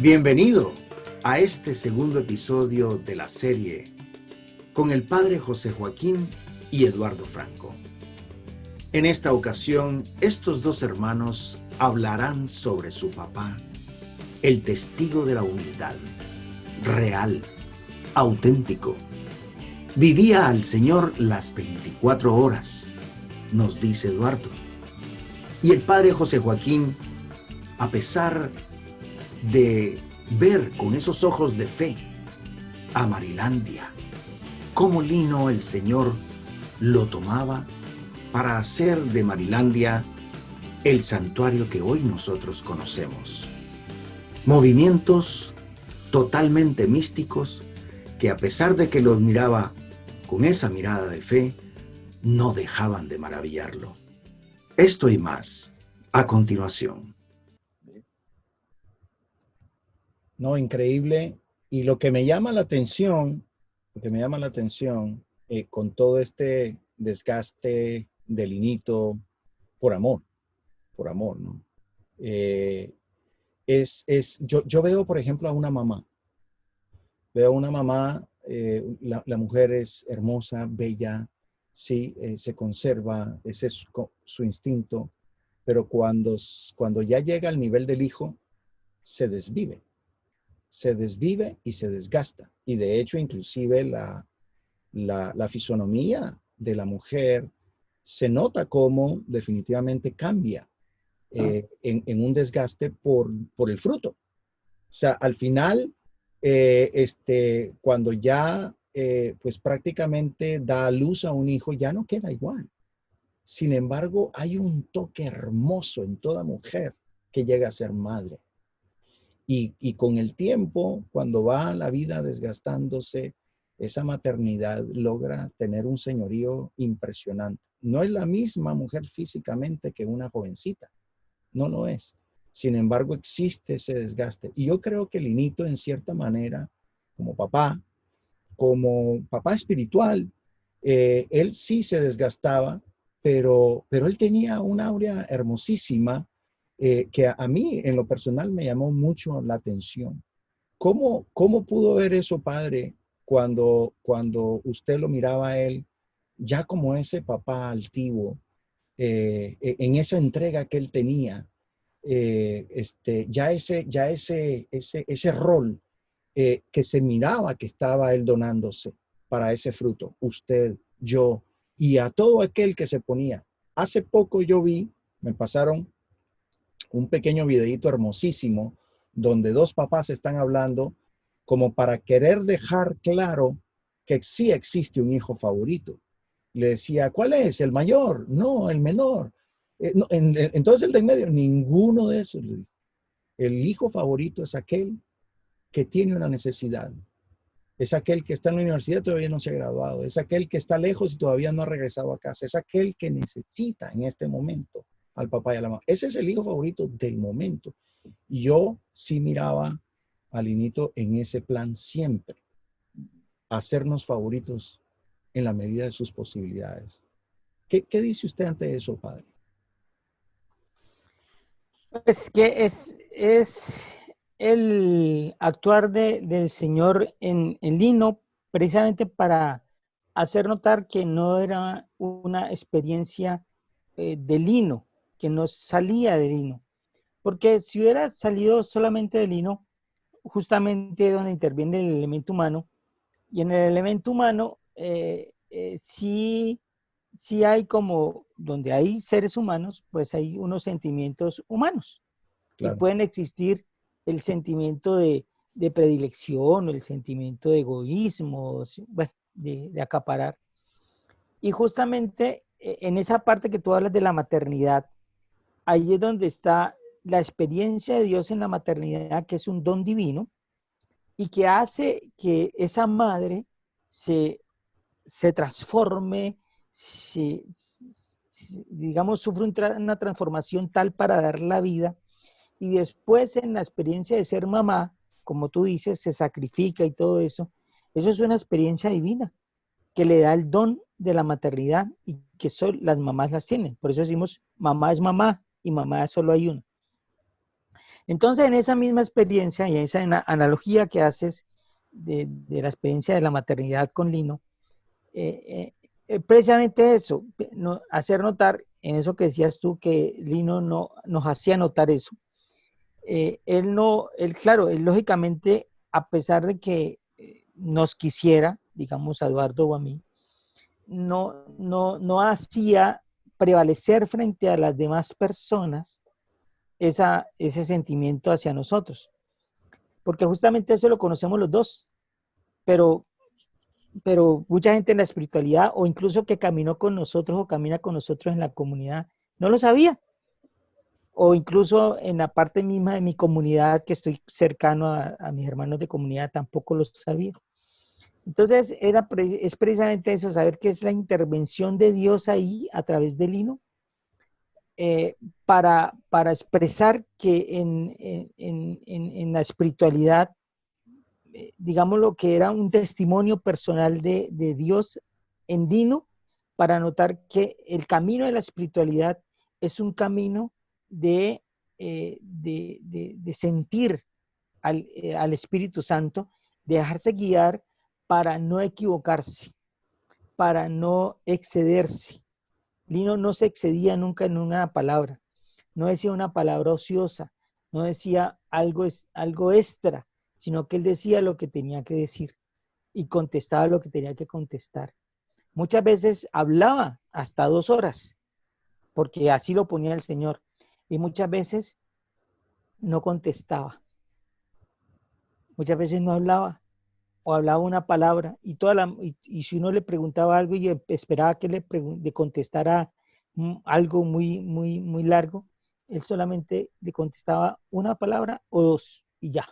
Bienvenido a este segundo episodio de la serie con el padre José Joaquín y Eduardo Franco. En esta ocasión, estos dos hermanos hablarán sobre su papá, el testigo de la humildad, real, auténtico. Vivía al Señor las 24 horas, nos dice Eduardo. Y el padre José Joaquín, a pesar de ver con esos ojos de fe a Marilandia, cómo Lino el Señor lo tomaba para hacer de Marilandia el santuario que hoy nosotros conocemos. Movimientos totalmente místicos que, a pesar de que los miraba con esa mirada de fe, no dejaban de maravillarlo. Esto y más a continuación. No, increíble. Y lo que me llama la atención, con todo este desgaste del Linito por amor, ¿no? Yo veo, por ejemplo, a una mamá. La mujer es hermosa, bella, sí, se conserva, ese es su instinto, pero cuando ya llega al nivel del hijo, se desvive y se desgasta. Y de hecho, inclusive la fisonomía de la mujer se nota cómo definitivamente cambia en un desgaste por el fruto. O sea, al final, cuando ya pues prácticamente da a luz a un hijo, ya no queda igual. Sin embargo, hay un toque hermoso en toda mujer que llega a ser madre. Y con el tiempo, cuando va la vida desgastándose, esa maternidad logra tener un señorío impresionante. No es la misma mujer físicamente que una jovencita, no lo es. Sin embargo, existe ese desgaste. Y yo creo que Linito, en cierta manera, como papá espiritual, él sí se desgastaba, pero él tenía una aurea hermosísima que a mí, en lo personal, me llamó mucho la atención. ¿Cómo pudo ver eso, padre, cuando usted lo miraba a él, ya como ese papá altivo, en esa entrega que él tenía, ya ese rol que se miraba que estaba él donándose para ese fruto, usted, yo, y a todo aquel que se ponía? Hace poco me pasaron un pequeño videíto hermosísimo donde dos papás están hablando como para querer dejar claro que sí existe un hijo favorito. Le decía, ¿cuál es? ¿El mayor? No, el menor. No, entonces el de en medio, ninguno de esos, le dijo. El hijo favorito es aquel que tiene una necesidad. Es aquel que está en la universidad y todavía no se ha graduado. Es aquel que está lejos y todavía no ha regresado a casa. Es aquel que necesita en este momento al papá y a la mamá. Ese es el hijo favorito del momento. Y yo sí miraba a Linito en ese plan siempre. Hacernos favoritos en la medida de sus posibilidades. ¿Qué dice usted ante eso, padre? Pues que es el actuar del Señor en Lino, precisamente para hacer notar que no era una experiencia de Lino, que no salía de Lino. Porque si hubiera salido solamente de Lino, justamente donde interviene el elemento humano, y en el elemento humano sí hay, como donde hay seres humanos, pues hay unos sentimientos humanos. Claro. Y pueden existir el sentimiento de predilección, o el sentimiento de egoísmo, bueno, de acaparar. Y justamente en esa parte que tú hablas de la maternidad, ahí es donde está la experiencia de Dios en la maternidad, que es un don divino, y que hace que esa madre se transforme, digamos, sufre una transformación tal para dar la vida, y después en la experiencia de ser mamá, como tú dices, se sacrifica y todo eso. Eso es una experiencia divina que le da el don de la maternidad y que las mamás las tienen. Por eso decimos, mamá es mamá y mamá solo hay una. Entonces, en esa misma experiencia y en esa analogía que haces de la experiencia de la maternidad con Lino, precisamente eso, no, hacer notar en eso que decías tú, que Lino no, nos hacía notar eso. Él no, él, claro, él lógicamente, a pesar de que nos quisiera, digamos, a Eduardo o a mí, no hacía prevalecer frente a las demás personas ese sentimiento hacia nosotros, porque justamente eso lo conocemos los dos, pero, pero mucha gente en la espiritualidad o incluso que caminó con nosotros o camina con nosotros en la comunidad, no lo sabía, o incluso en la parte misma de mi comunidad, que estoy cercano a mis hermanos de comunidad, tampoco lo sabía. Entonces, es precisamente eso, saber que es la intervención de Dios ahí a través del Lino, para expresar que en la espiritualidad, digamos lo que era un testimonio personal de Dios en Lino, para notar que el camino de la espiritualidad es un camino de sentir al Espíritu Santo, de dejarse guiar para no equivocarse, para no excederse. Lino no se excedía nunca en una palabra, no decía una palabra ociosa, no decía algo extra, sino que él decía lo que tenía que decir y contestaba lo que tenía que contestar. Muchas veces hablaba hasta 2 horas, porque así lo ponía el Señor, y muchas veces no contestaba, muchas veces no hablaba, o hablaba una palabra, y si uno le preguntaba algo y esperaba que le contestara algo muy largo, él solamente le contestaba una palabra o 2 y ya.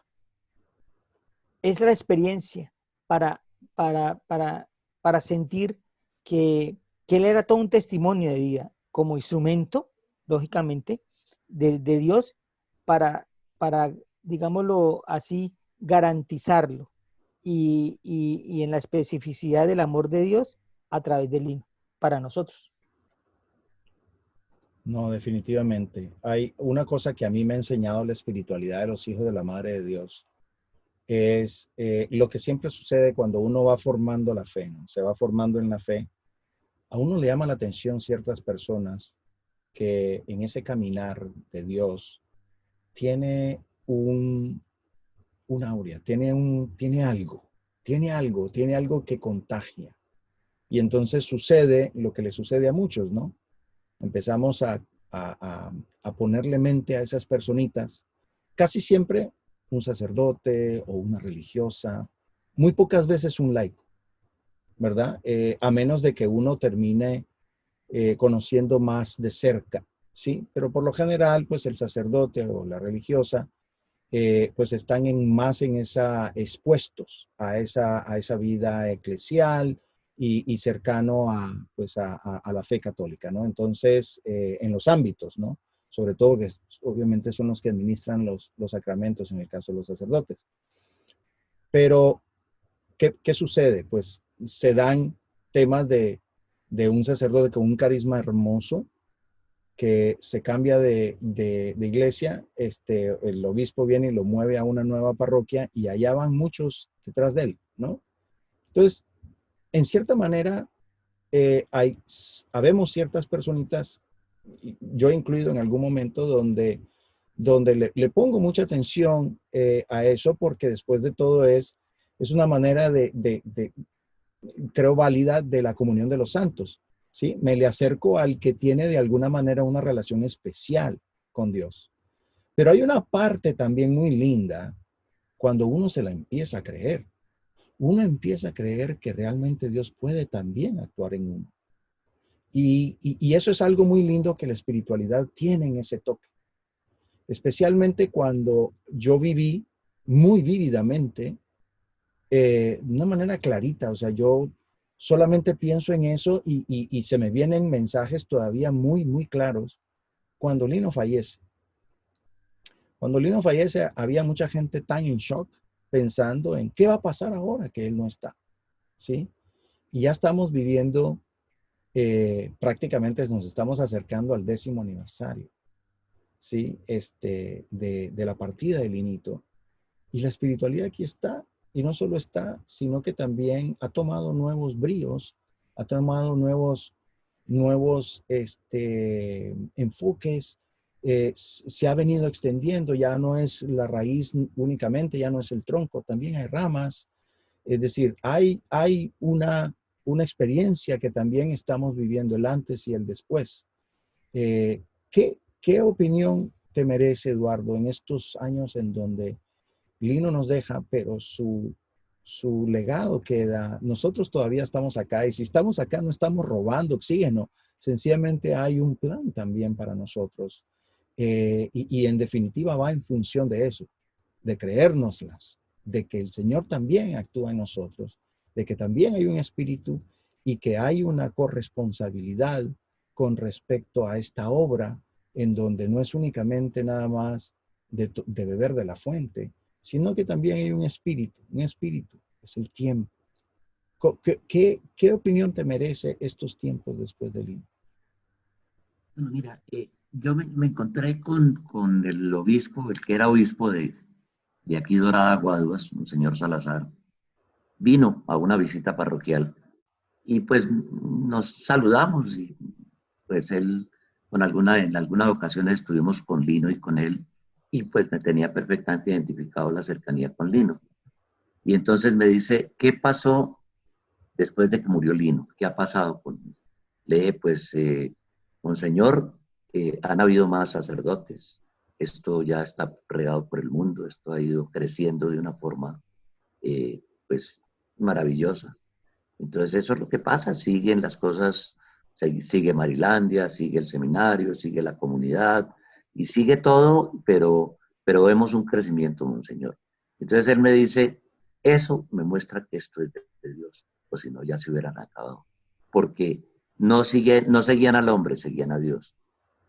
Es la experiencia para, para sentir que él era todo un testimonio de vida, como instrumento, lógicamente, de Dios para, digámoslo así, garantizarlo y en la especificidad del amor de Dios a través del Lino, para nosotros. No, definitivamente. Hay una cosa que a mí me ha enseñado la espiritualidad de los hijos de la Madre de Dios. Es lo que siempre sucede cuando uno va formando la fe, ¿no? Se va formando en la fe. A uno le llama la atención ciertas personas que en ese caminar de Dios tiene un aurea, tiene algo que contagia. Y entonces sucede lo que le sucede a muchos, ¿no? Empezamos a ponerle mente a esas personitas, casi siempre un sacerdote o una religiosa, muy pocas veces un laico, ¿verdad? A menos de que uno termine conociendo más de cerca, ¿sí? Pero por lo general, pues el sacerdote o la religiosa, pues están más en expuestos a esa vida eclesial y cercano pues a la fe católica, ¿no? Entonces, en los ámbitos, ¿no? Sobre todo que obviamente son los que administran los sacramentos en el caso de los sacerdotes. Pero, ¿qué sucede? Pues se dan temas de un sacerdote con un carisma hermoso, que se cambia de iglesia, el obispo viene y lo mueve a una nueva parroquia y allá van muchos detrás de él, ¿no? Entonces, en cierta manera, habemos ciertas personitas, yo incluido en algún momento, donde le pongo mucha atención a eso, porque después de todo es una manera creo, válida de la comunión de los santos, ¿sí? Me le acerco al que tiene de alguna manera una relación especial con Dios. Pero hay una parte también muy linda cuando uno se la empieza a creer. Uno empieza a creer que realmente Dios puede también actuar en uno. Y eso es algo muy lindo que la espiritualidad tiene en ese toque. Especialmente cuando yo viví muy vívidamente, de una manera clarita, o sea, yo solamente pienso en eso y se me vienen mensajes todavía muy claros cuando Lino fallece. Cuando Lino fallece, había mucha gente tan en shock pensando en qué va a pasar ahora que él no está, ¿sí? Y ya estamos viviendo, prácticamente nos estamos acercando al 10º aniversario, ¿sí? De la partida de Linito. Y la espiritualidad aquí está, y no solo está, sino que también ha tomado nuevos bríos, ha tomado nuevos enfoques, se ha venido extendiendo, ya no es la raíz únicamente, ya no es el tronco, también hay ramas, es decir, hay una experiencia que también estamos viviendo, el antes y el después. ¿Qué opinión te merece, Eduardo, en estos años en donde Lino nos deja, pero su legado queda? Nosotros todavía estamos acá, y si estamos acá no estamos robando oxígeno, sencillamente hay un plan también para nosotros. Y en definitiva va en función de eso, de creérnoslas, de que el Señor también actúa en nosotros, de que también hay un espíritu y que hay una corresponsabilidad con respecto a esta obra, en donde no es únicamente nada más de beber de la fuente, sino que también hay un espíritu, es el tiempo. ¿Qué opinión te merece estos tiempos después del himno? Bueno, mira, yo me encontré con el obispo, el que era obispo de aquí Dorada Guaduas, un señor Salazar. Vino a una visita parroquial y pues nos saludamos y pues él, en algunas ocasiones estuvimos con Lino y con él, y pues me tenía perfectamente identificado la cercanía con Lino. Y entonces me dice, ¿qué pasó después de que murió Lino? ¿Qué ha pasado con él? Le dije, pues, Monseñor, han habido más sacerdotes, esto ya está regado por el mundo, esto ha ido creciendo de una forma, pues, maravillosa. Entonces eso es lo que pasa, siguen las cosas, sigue Marilandia, sigue el seminario, sigue la comunidad, y sigue todo, pero vemos un crecimiento, Monseñor. Entonces él me dice, eso me muestra que esto es de Dios, o si no ya se hubieran acabado, porque no seguían al hombre, seguían a Dios.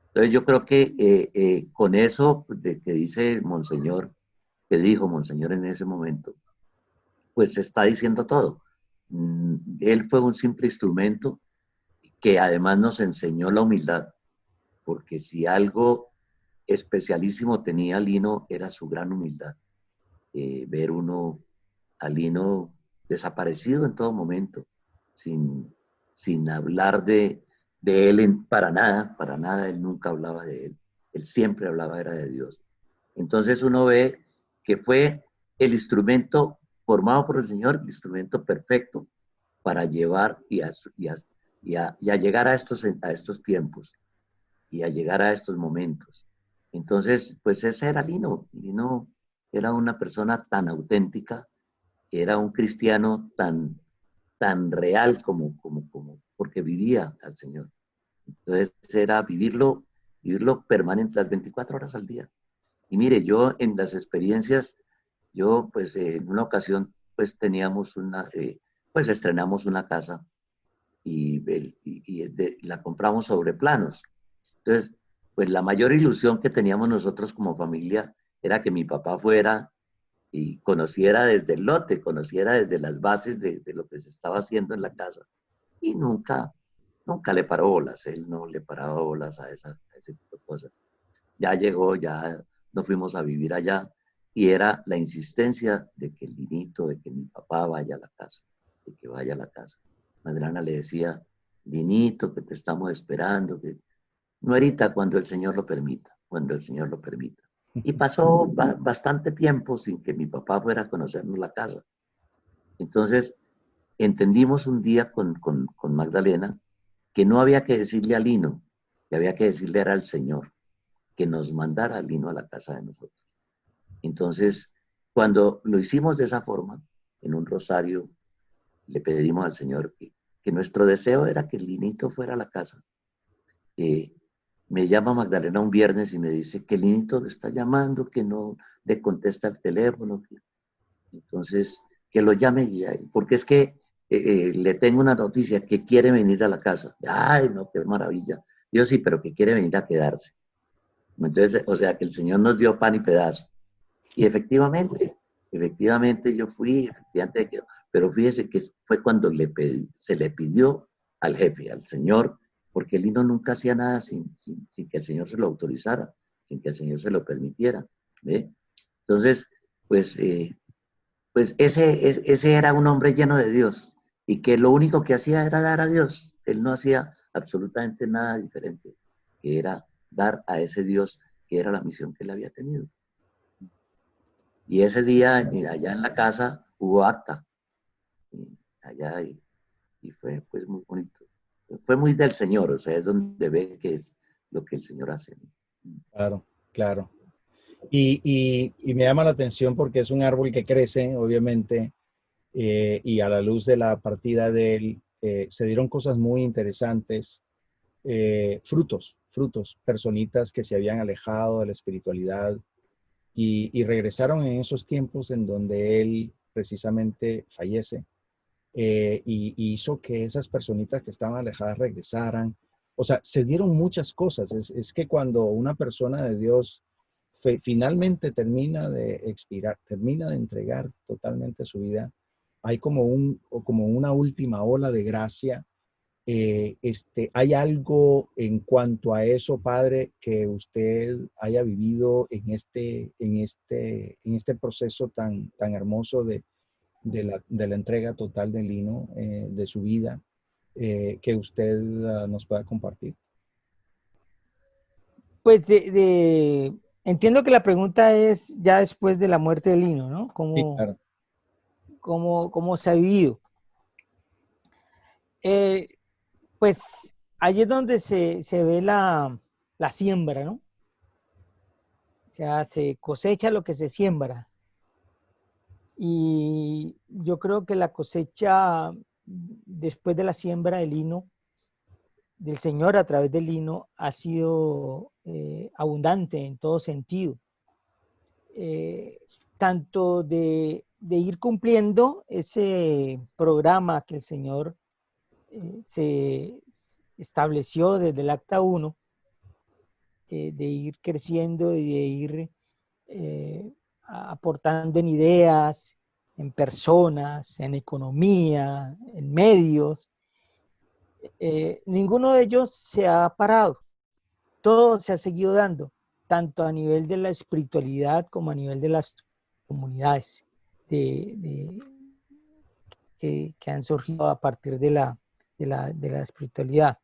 Entonces yo creo que con eso de que dice Monseñor, que dijo Monseñor en ese momento, pues se está diciendo todo. Él fue un simple instrumento que además nos enseñó la humildad, porque si algo especialísimo tenía Lino era su gran humildad. Ver uno a Lino desaparecido en todo momento, sin hablar de él para nada, él nunca hablaba de él siempre hablaba era de Dios. Entonces uno ve que fue el instrumento formado por el Señor, el instrumento perfecto para llevar y a llegar a estos tiempos y a llegar a estos momentos. Entonces, pues ese era Lino. Lino era una persona tan auténtica, era un cristiano tan real porque vivía al Señor. Entonces era vivirlo permanente, las 24 horas al día. Y mire, yo en las experiencias, yo pues en una ocasión pues pues estrenamos una casa y la compramos sobre planos. Entonces, pues la mayor ilusión que teníamos nosotros como familia era que mi papá fuera y conociera desde el lote, conociera desde las bases de lo que se estaba haciendo en la casa. Y nunca le paró bolas, él no le paraba bolas a ese tipo de cosas. Ya llegó, ya nos fuimos a vivir allá y era la insistencia de que el Linito, de que mi papá vaya a la casa, de que vaya a la casa. Madrana le decía, Linito, que te estamos esperando, que no ahorita, cuando el Señor lo permita, cuando el Señor lo permita. Y pasó bastante tiempo sin que mi papá fuera a conocernos la casa. Entonces, entendimos un día con Magdalena que no había que decirle a Lino, que había que decirle era al Señor, que nos mandara a Lino a la casa de nosotros. Entonces, cuando lo hicimos de esa forma, en un rosario, le pedimos al Señor que nuestro deseo era que el Linito fuera a la casa. Me llama Magdalena un viernes y me dice que el Linito le está llamando, que no le contesta el teléfono. Entonces, que lo llame ya, porque es que le tengo una noticia, que quiere venir a la casa. Ay, no, qué maravilla. Yo sí, pero que quiere venir a quedarse. Entonces, o sea, que el Señor nos dio pan y pedazo. Y efectivamente yo fui, pero fíjese que fue cuando se le pidió al jefe, al Señor, porque Lino nunca hacía nada sin que el Señor se lo autorizara. sin que el Señor se lo permitiera. ¿Ve? Entonces, pues, pues ese era un hombre lleno de Dios y que lo único que hacía era dar a Dios. Él no hacía absolutamente nada diferente, que era dar a ese Dios que era la misión que él había tenido. Y ese día, allá en la casa, hubo acta. Allá, y fue pues muy bonito. Fue muy del Señor, o sea, es donde ve que es lo que el Señor hace. Claro, claro. Y me llama la atención porque es un árbol que crece, obviamente, y a la luz de la partida de él, se dieron cosas muy interesantes, frutos, personitas que se habían alejado de la espiritualidad y regresaron en esos tiempos en donde él precisamente fallece, y hizo que esas personitas que estaban alejadas regresaran. O sea, se dieron muchas cosas. Es que cuando una persona de Dios finalmente termina de expirar, termina de entregar totalmente su vida, hay como una última ola de gracia. ¿Hay algo en cuanto a eso, padre, que usted haya vivido en este proceso tan hermoso de la entrega total de Lino, de su vida, que usted nos pueda compartir? Pues entiendo que la pregunta es ya después de la muerte de Lino, ¿no? Sí, ¿Cómo, claro. cómo se ha vivido? Eh, pues ahí es donde se ve la siembra, ¿no? O sea, se cosecha lo que se siembra. Y yo creo que la cosecha después de la siembra del lino, del Señor a través del lino, ha sido abundante en todo sentido. Eh, Tanto de ir cumpliendo ese programa que el Señor se estableció desde el acta 1, de ir creciendo y de ir aportando en ideas, en personas, en economía, en medios. Ninguno de ellos se ha parado, todo se ha seguido dando, tanto a nivel de la espiritualidad como a nivel de las comunidades que han surgido a partir de la espiritualidad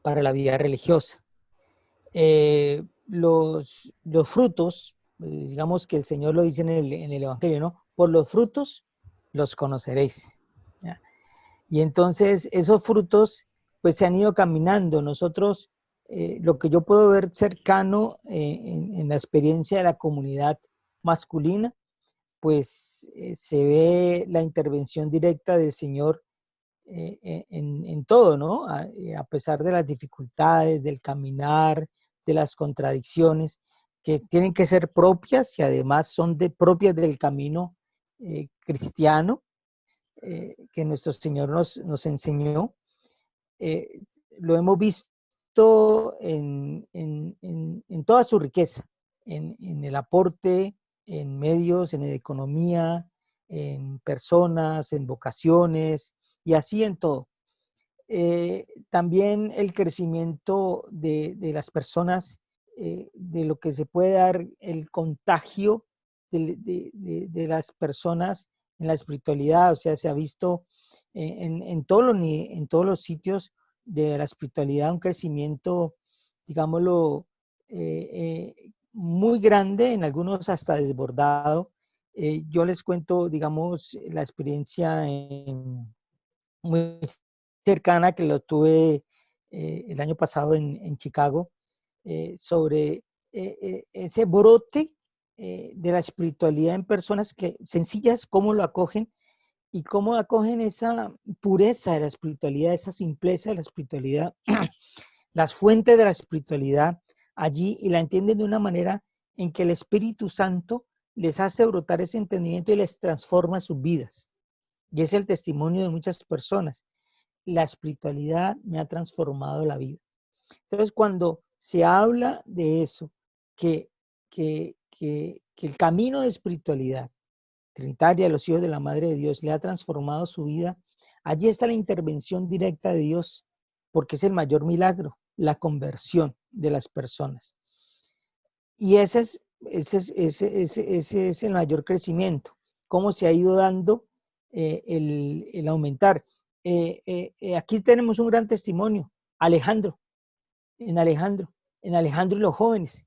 para la vida religiosa. Los frutos, digamos que el Señor lo dice en el Evangelio, ¿no? Por los frutos los conoceréis. ¿Ya? Y entonces esos frutos pues se han ido caminando. Nosotros, lo que yo puedo ver cercano en la experiencia de la comunidad masculina, pues se ve la intervención directa del Señor en todo, ¿no? A pesar de las dificultades, del caminar, de las contradicciones, que tienen que ser propias y además son propias del camino cristiano que nuestro Señor nos enseñó. eh, lo hemos visto en toda su riqueza, en el aporte, en medios, en economía, en personas, en vocaciones y así en todo. También el crecimiento de las personas, de lo que se puede dar el contagio de las personas en la espiritualidad. O sea, se ha visto en todos los sitios de la espiritualidad un crecimiento, digámoslo, muy grande, en algunos hasta desbordado. Yo les cuento, digamos, la experiencia muy cercana que lo tuve el año pasado en Chicago, sobre ese brote de la espiritualidad en personas sencillas, cómo lo acogen y cómo acogen esa pureza de la espiritualidad, esa simpleza de la espiritualidad, las fuentes de la espiritualidad allí, y la entienden de una manera en que el Espíritu Santo les hace brotar ese entendimiento y les transforma sus vidas. Y es el testimonio de muchas personas. La espiritualidad me ha transformado la vida. Entonces, cuando se habla de eso, que el camino de espiritualidad trinitaria de los hijos de la Madre de Dios le ha transformado su vida, allí está la intervención directa de Dios, porque es el mayor milagro, la conversión de las personas. Y ese es el mayor crecimiento, cómo se ha ido dando el aumentar. Aquí tenemos un gran testimonio, Alejandro, en Alejandro, en Alejandro y los jóvenes,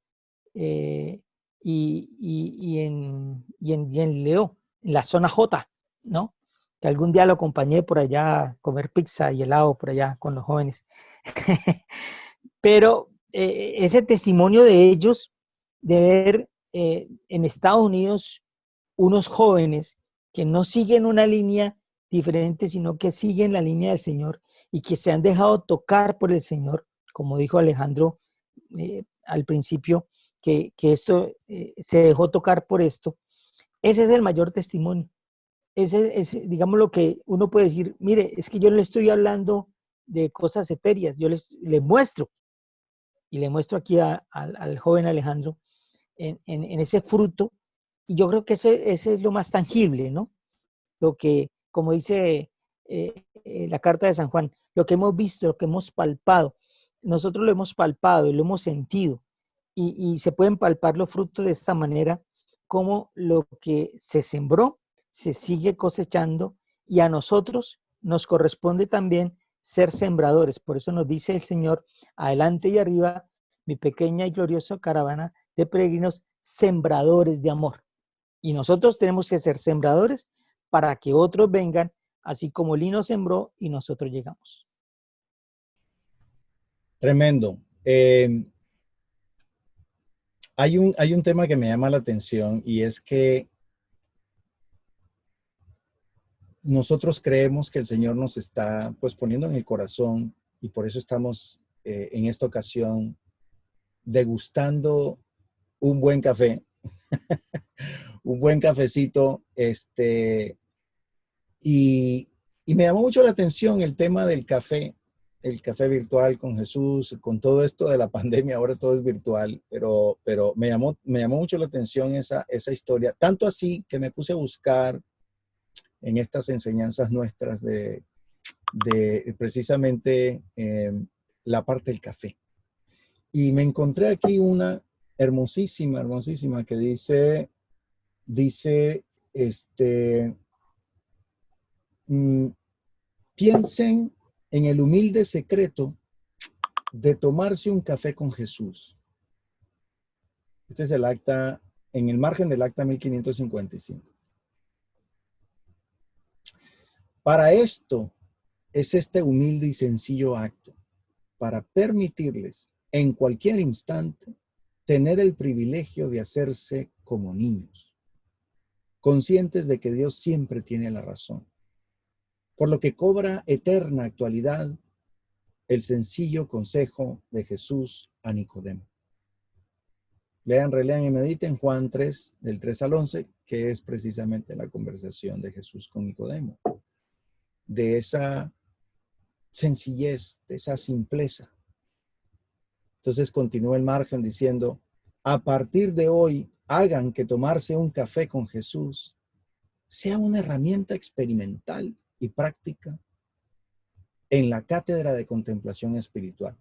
eh, y en Leo, en la zona J, ¿no? Que algún día lo acompañé por allá a comer pizza y helado por allá con los jóvenes. Pero ese testimonio de ellos, de ver en Estados Unidos unos jóvenes que no siguen una línea diferente, sino que siguen la línea del Señor y que se han dejado tocar por el Señor, como dijo Alejandro al principio, que esto se dejó tocar por esto. Ese es el mayor testimonio. Ese es, digamos, lo que uno puede decir, mire, es que yo no le estoy hablando de cosas etéreas, yo les muestro, y le muestro aquí al joven Alejandro en ese fruto, y yo creo que ese es lo más tangible, ¿no? Lo que, como dice la carta de San Juan, lo que hemos visto, lo que hemos palpado, nosotros lo hemos palpado y lo hemos sentido, y se pueden palpar los frutos de esta manera, como lo que se sembró se sigue cosechando, y a nosotros nos corresponde también ser sembradores. Por eso nos dice el Señor, adelante y arriba, mi pequeña y gloriosa caravana de peregrinos, sembradores de amor. Y nosotros tenemos que ser sembradores para que otros vengan, así como Lino sembró y nosotros llegamos. Tremendo. Hay un tema que me llama la atención, y es que nosotros creemos que el Señor nos está pues poniendo en el corazón, y por eso estamos en esta ocasión degustando un buen café, un buen cafecito, y me llamó mucho la atención el tema del café, el café virtual con Jesús, con todo esto de la pandemia. Ahora todo es virtual, pero me llamó mucho la atención esa historia, tanto así que me puse a buscar en estas enseñanzas nuestras de precisamente la parte del café. Y me encontré aquí una hermosísima, hermosísima, que dice, piensen en el humilde secreto de tomarse un café con Jesús. Este es el acta, en el margen del acta 1555. Para esto es este humilde y sencillo acto, para permitirles en cualquier instante tener el privilegio de hacerse como niños, conscientes de que Dios siempre tiene la razón, por lo que cobra eterna actualidad el sencillo consejo de Jesús a Nicodemo. Lean, relean y mediten Juan 3, del 3 al 11, que es precisamente la conversación de Jesús con Nicodemo, de esa sencillez, de esa simpleza. Entonces continúa el margen diciendo, a partir de hoy, hagan que tomarse un café con Jesús sea una herramienta experimental y práctica en la cátedra de contemplación espiritual.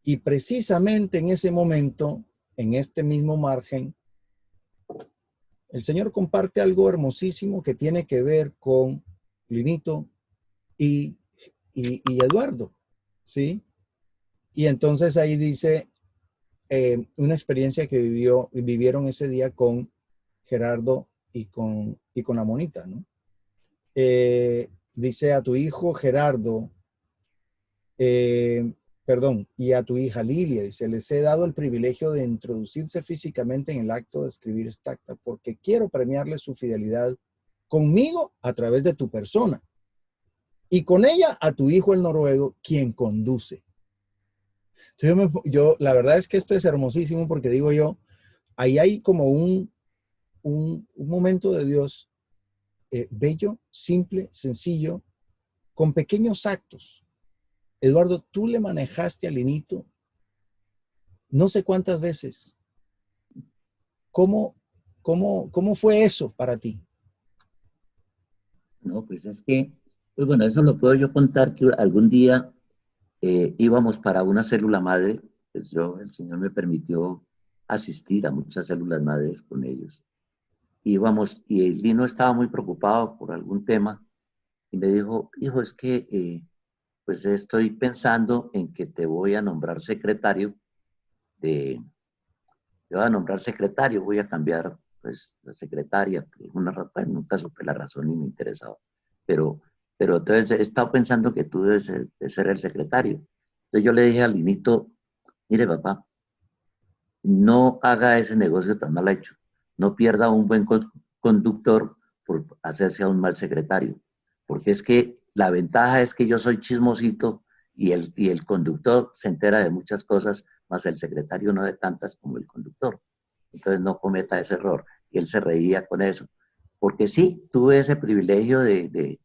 Y precisamente en ese momento, en este mismo margen, el Señor comparte algo hermosísimo que tiene que ver con Linito y Eduardo, ¿sí? Y entonces ahí dice una experiencia que vivieron ese día con Gerardo y con la monita, ¿no? Dice a tu hijo Gerardo, y a tu hija Lilia, dice, les he dado el privilegio de introducirse físicamente en el acto de escribir esta acta, porque quiero premiarles su fidelidad conmigo a través de tu persona, y con ella a tu hijo el noruego, quien conduce. Entonces la verdad es que esto es hermosísimo, porque digo yo, ahí hay como un momento de Dios bello, simple, sencillo, con pequeños actos. Eduardo, tú le manejaste a Linito no sé cuántas veces. ¿Cómo fue eso para ti? No, pues es que, pues bueno, eso lo puedo yo contar, que algún día íbamos para una célula madre, pues el Señor me permitió asistir a muchas células madres con ellos. Íbamos, y el Lino estaba muy preocupado por algún tema, y me dijo, hijo, es que pues estoy pensando en que te voy a nombrar secretario de, te voy a nombrar secretario, voy a cambiar pues la secretaria, por una razón, pues, nunca supe la razón y me interesaba, pero, pero entonces he estado pensando que tú debes de ser el secretario. Entonces yo le dije al Linito, mire papá, no haga ese negocio tan mal hecho, no pierda un buen conductor por hacerse a un mal secretario, porque es que la ventaja es que yo soy chismosito y el conductor se entera de muchas cosas, más el secretario no de tantas como el conductor. Entonces no cometa ese error. Y él se reía con eso. Porque sí, tuve ese privilegio de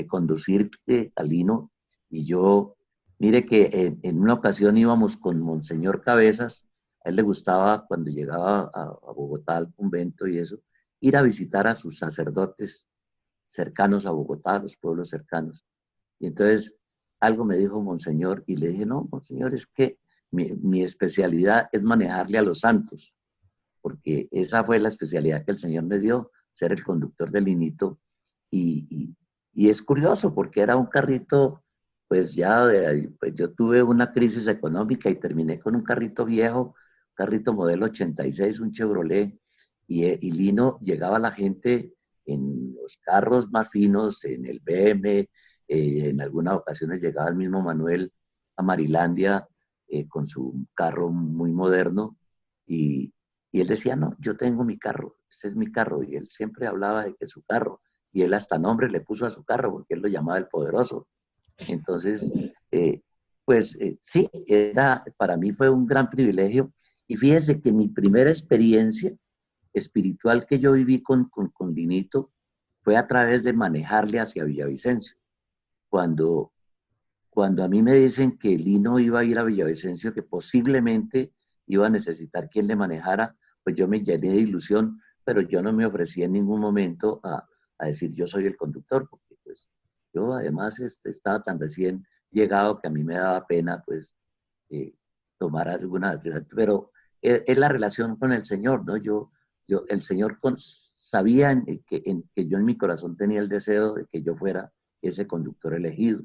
conducir a Lino y yo, mire que en una ocasión íbamos con Monseñor Cabezas, a él le gustaba cuando llegaba a Bogotá al convento y eso, ir a visitar a sus sacerdotes cercanos a Bogotá, los pueblos cercanos. Y entonces algo me dijo Monseñor y le dije, no, Monseñor, es que mi especialidad es manejarle a los santos, porque esa fue la especialidad que el Señor me dio, ser el conductor del Linito. Y, y es curioso, porque era un carrito, pues ya, pues yo tuve una crisis económica y terminé con un carrito viejo, un carrito modelo 86, un Chevrolet, y Lino llegaba la gente en los carros más finos, en el BM, en algunas ocasiones llegaba el mismo Manuel a Marilandia con su carro muy moderno, y, y él decía, no, yo tengo mi carro, ese es mi carro, y él siempre hablaba de que su carro, y él hasta nombre le puso a su carro, porque él lo llamaba el poderoso. Entonces, sí, para mí fue un gran privilegio, y fíjese que mi primera experiencia espiritual que yo viví con Linito fue a través de manejarle hacia Villavicencio. Cuando, cuando a mí me dicen que Lino iba a ir a Villavicencio, que posiblemente iba a necesitar quien le manejara, pues yo me llené de ilusión, pero yo no me ofrecí en ningún momento a decir yo soy el conductor, porque pues yo además estaba tan recién llegado que a mí me daba pena pues eh, tomar alguna, pero es la relación con el Señor, ¿no? El Señor sabía que yo en mi corazón tenía el deseo de que yo fuera ese conductor elegido.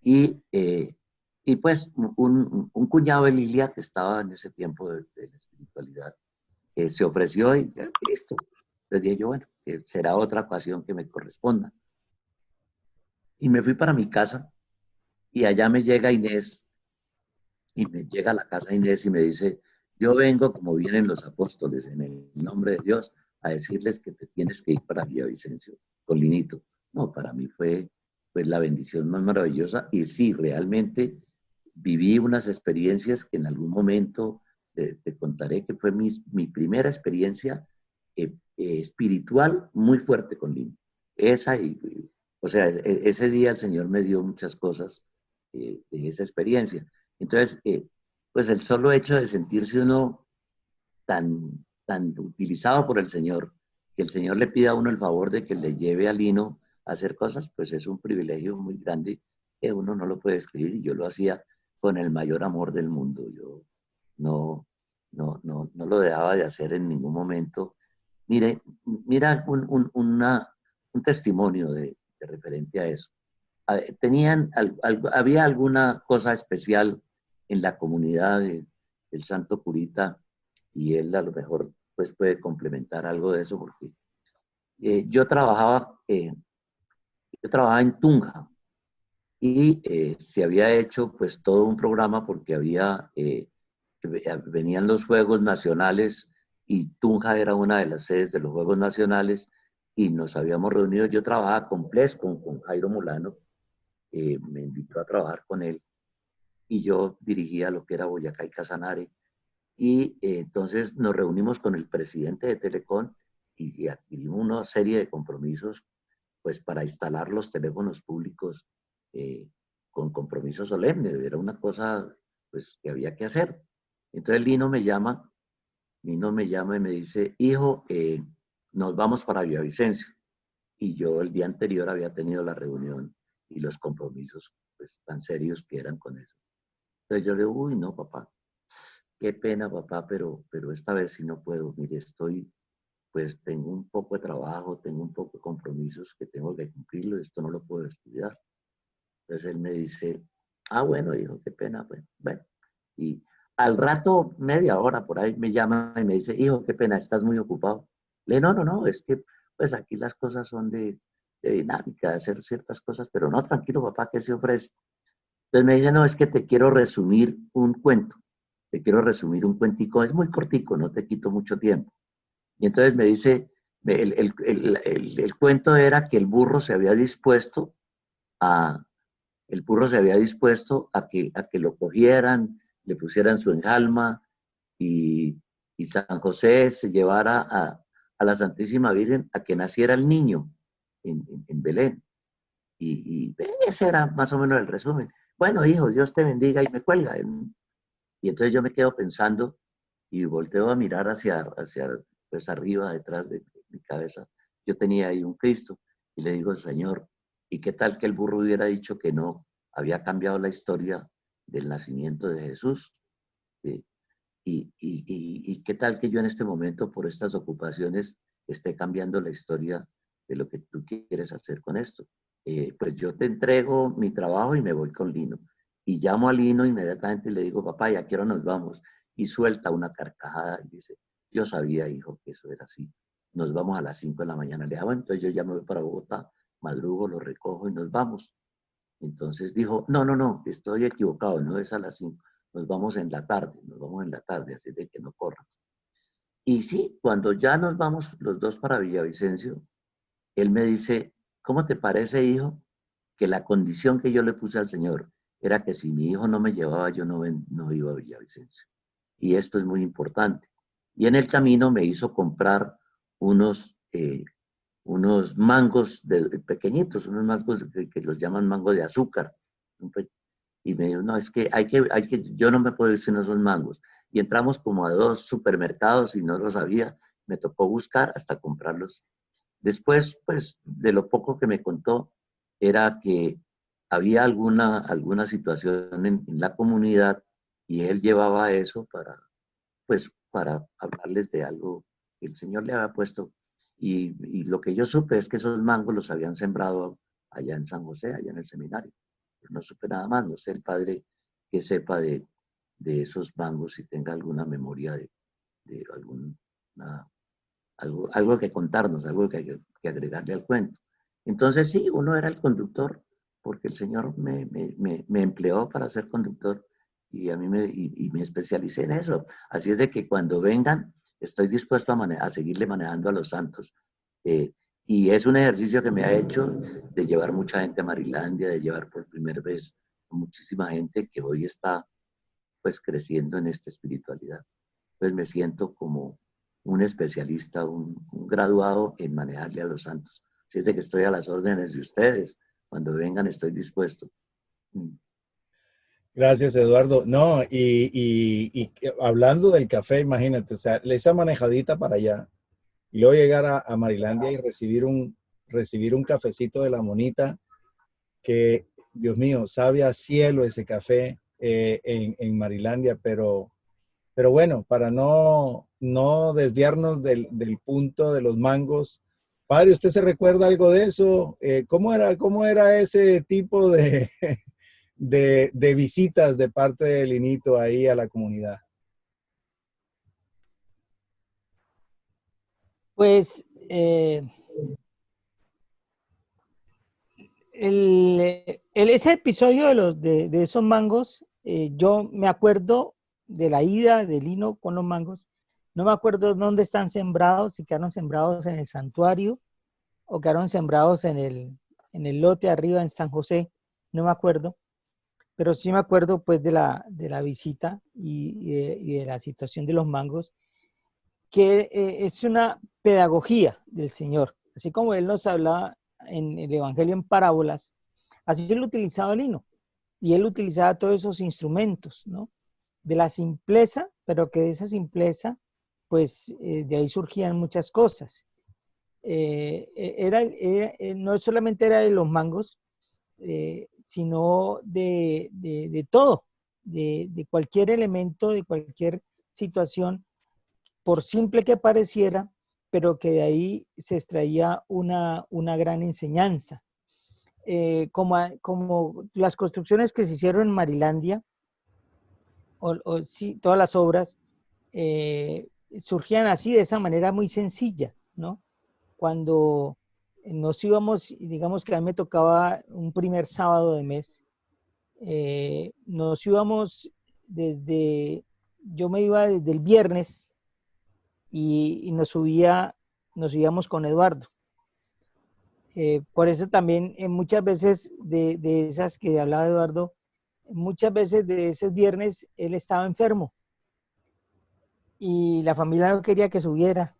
Y, y pues un cuñado de Lilia que estaba en ese tiempo de la espiritualidad se ofreció y listo. Les dije yo, bueno, será otra ocasión que me corresponda. Y me fui para mi casa y allá me llega Inés y me llega a la casa Inés y me dice, yo vengo como vienen los apóstoles en el nombre de Dios a decirles que te tienes que ir para Villavicencio con Linito. No, para mí fue pues la bendición más maravillosa y sí, realmente viví unas experiencias que en algún momento te contaré que fue mi primera experiencia espiritual muy fuerte con Lino. Esa o sea, ese día el Señor me dio muchas cosas de esa experiencia. Entonces, pues el solo hecho de sentirse uno tan utilizado por el Señor, que el Señor le pida a uno el favor de que le lleve a Lino a hacer cosas, pues es un privilegio muy grande que uno no lo puede escribir y yo lo hacía con el mayor amor del mundo. Yo no lo dejaba de hacer en ningún momento. Mira un testimonio de referente a eso. Había alguna cosa especial en la comunidad del Santo Curita y él a lo mejor pues puede complementar algo de eso porque yo trabajaba en Tunja y se había hecho pues todo un programa porque venían los Juegos Nacionales y Tunja era una de las sedes de los Juegos Nacionales y nos habíamos reunido. Yo trabajaba con Jairo Molano, me invitó a trabajar con él y yo dirigía lo que era Boyacá y Casanare. Y entonces nos reunimos con el presidente de Telecom y adquirimos una serie de compromisos pues para instalar los teléfonos públicos con compromisos solemnes. Era una cosa pues que había que hacer. Entonces Lino me llama y me dice, hijo, nos vamos para Villavicencio. Y yo el día anterior había tenido la reunión y los compromisos pues tan serios que eran con eso. Entonces yo le digo, uy, no, papá, qué pena, papá, pero esta vez sí no puedo. Mire, pues tengo un poco de trabajo, tengo un poco de compromisos que tengo que cumplirlo, esto no lo puedo estudiar. Entonces él me dice, ah, bueno, hijo, qué pena, pues, bueno. Y al rato, media hora por ahí, me llama y me dice, hijo, qué pena, estás muy ocupado. Le digo, no, es que pues aquí las cosas son de dinámica, de hacer ciertas cosas, pero no, tranquilo, papá, ¿qué se ofrece? Entonces me dice, no, es que te quiero resumir un cuento, te quiero resumir un cuentico, es muy cortico, no te quito mucho tiempo. Y entonces me dice, el cuento era que a, el burro se había dispuesto a que lo cogieran, le pusieran su enjalma y, y San José se llevara a la Santísima Virgen a que naciera el niño en Belén. Y ese era más o menos el resumen. Bueno, hijo, Dios te bendiga y me cuelga. Y entonces yo me quedo pensando y volteo a mirar hacia pues arriba, detrás de mi cabeza. Yo tenía ahí un Cristo y le digo, Señor, ¿y qué tal que el burro hubiera dicho que no? Había cambiado la historia del nacimiento de Jesús. ¿Sí? Y qué tal que yo en este momento, por estas ocupaciones, esté cambiando la historia de lo que tú quieres hacer con esto. Pues yo te entrego mi trabajo y me voy con Lino. Y llamo a Lino inmediatamente y le digo, papá, ¿ya qué hora nos vamos? Y suelta una carcajada y dice, yo sabía, hijo, que eso era así. Nos vamos a las 5 de la mañana. Le digo, bueno, entonces yo ya me voy para Bogotá, madrugo, lo recojo y nos vamos. Entonces dijo, no, estoy equivocado, no es a las 5, nos vamos en la tarde, así de que no corras. Y sí, cuando ya nos vamos los dos para Villavicencio, él me dice, ¿cómo te parece, hijo? Que la condición que yo le puse al Señor era que si mi hijo no me llevaba, yo no iba a Villavicencio. Y esto es muy importante. Y en el camino me hizo comprar unos, unos mangos pequeñitos, unos mangos que los llaman mango de azúcar. Y me dijo, no, es que yo no me puedo ir si no son mangos. Y entramos como a dos supermercados y no lo sabía. Me tocó buscar hasta comprarlos. Después, pues, de lo poco que me contó, era que había alguna situación en la comunidad y él llevaba eso pues, para hablarles de algo que el Señor le había puesto. Y lo que yo supe es que esos mangos los habían sembrado allá en San José, allá en el seminario. Pero no supe nada más, no sé el padre que sepa de esos mangos y tenga alguna memoria de algo que contarnos, algo que agregarle al cuento. Entonces sí, uno era el conductor, porque el Señor me empleó para ser conductor y y me especialicé en eso. Así es de que cuando vengan, estoy dispuesto a seguirle manejando a los santos. Eh, y es un ejercicio que me ha hecho de llevar mucha gente a Marilandia, de llevar por primera vez muchísima gente que hoy está pues creciendo en esta espiritualidad. Pues me siento como un especialista, un graduado en manejarle a los santos. Así es de que estoy a las órdenes de ustedes. Cuando vengan estoy dispuesto. Gracias, Eduardo. No, y hablando del café, imagínate, o sea, esa manejadita para allá y luego llegar a Marilandia y recibir un cafecito de la monita que, Dios mío, sabe a cielo ese café en Marilandia, pero bueno, para no desviarnos del punto de los mangos. Padre, ¿usted se recuerda algo de eso? ¿Cómo era ese tipo de visitas de parte de Linito ahí a la comunidad? Pues ese episodio de esos mangos, yo me acuerdo de la ida de Lino con los mangos. No me acuerdo dónde están sembrados, si quedaron sembrados en el santuario o quedaron sembrados en el lote arriba en San José. No me acuerdo, pero sí me acuerdo pues de la visita y de la situación de los mangos, que es una pedagogía del Señor. Así como Él nos hablaba en el Evangelio en parábolas, así lo utilizaba Lino. Y él utilizaba todos esos instrumentos, ¿no? De la simpleza, pero que de esa simpleza, pues de ahí surgían muchas cosas. No solamente era de los mangos, sino de todo, de cualquier elemento, de cualquier situación, por simple que pareciera, pero que de ahí se extraía una gran enseñanza. Como las construcciones que se hicieron en Marilandia, sí, todas las obras, surgían así, de esa manera muy sencilla, ¿no? Cuando nos íbamos, digamos que a mí me tocaba un primer sábado de mes, nos íbamos yo me iba desde el viernes y nos subíamos con Eduardo. Por eso también muchas veces de esas que hablaba Eduardo, muchas veces de esos viernes él estaba enfermo y la familia no quería que subiera